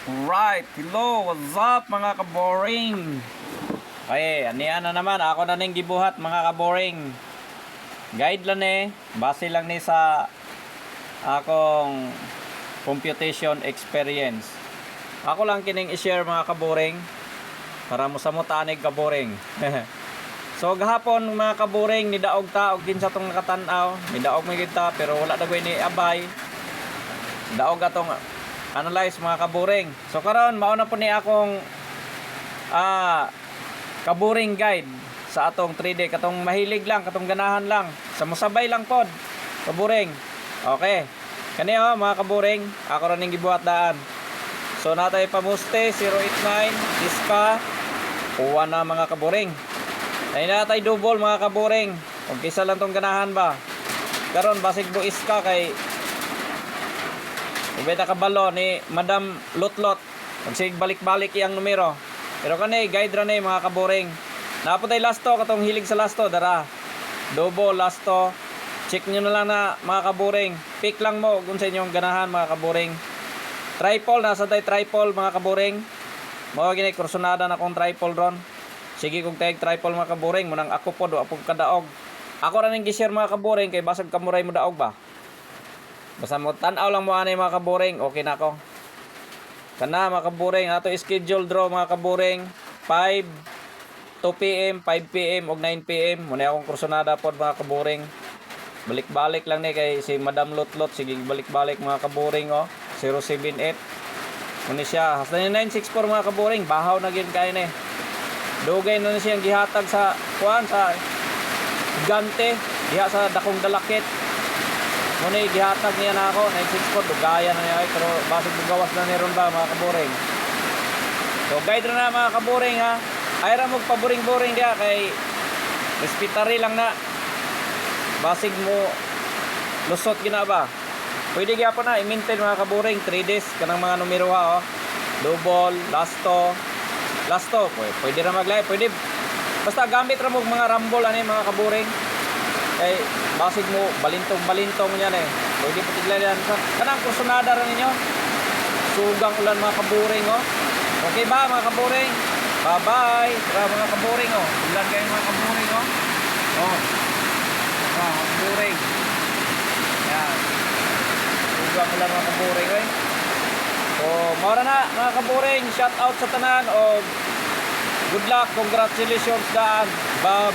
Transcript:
Right, hello, what's up mga kaboring? Okay, aniyan na naman, ako na ning gibuhat mga kaboring. Guide lang base lang ni sa akong computation experience. Ako lang kining i-share mga kaboring para mo sa mutanig kaboring. So gahapon mga kaboring ni daog ta og kinsa tong nakatan-aw, ni daog may kita pero wala dagway ni abay. Daog atong analyze mga kaburing. So karon mao na po ni akong kaburing guide sa atong 3D katong mahilig lang, katong ganahan lang, sa musabay lang pod kaburing. Okay. Kani mga kaburing, ako ra ning gibuhat daan. So natay pamuste 089 Iska uwan na mga kaburing. Ay natay double mga kaburing. Ug kisa lang tong ganahan ba. Karon basig bu Iska kay ubeta kabalo ni Madam Lotlot. Magsig balik-balik iyang numero. Pero kani guide ra ni mga kaboring. Naputay lasto katong hilig sa lasto dara. Double lasto. Check niyo na lang na mga kaboring. Pick lang mo kung sa inyong ganahan mga kaboring. Tripod nasa tay tripod mga kaboring. Mao gini kursunada na kong tripod ron. Sige kung tayong tripod mga kaboring munang ako pod apog kadaog. Ako ra ning gi-share mga kaboring kay basag kamuray mo daog ba. Basta mo tan-aw lang mo anay mga kaboring, okay na ako. Kana mga kaboring, ato schedule draw mga kaboring, 5, 2 PM, 5 PM ug 9 PM. Muna akong kursunada pod mga kaboring. Balik-balik lang ni kay si Madam Lotlot, sige balik-balik mga kaboring 078. Muna siya, hasta ni 964 mga kaboring, bahaw na gyud kay ni. Dugay na siyang gihatag sa kuan sa gigante, diha sa dakong dalakit. Muna gihatag niya na ako 964 dugaya na niya pero basig gawas na ni ron ba mga kaboring. So guide na mga kaboring ha. Ay ra mo paboring-boring dia kay respetary lang na. Basig mo lusot gina ba. Pwede gyapon na i-maintain mga kaboring 3 days kanang mga numero ha Double, lasto. Pwede ra mag-live, pwede. Basta gamit ra mo mga rumble ani mga kaboring. Kay basig mo balintong yan pwede patiglan yan kanang kursunada rin ninyo sugang ulan mga kaburing okay ba mga kaburing, bye bye mga kaburing ulan kayo mga kaburing mga kaburing yan sugang ulan mga kaburing so maura na mga kaburing, shout out sa tanan o good luck, congratulations daan, bye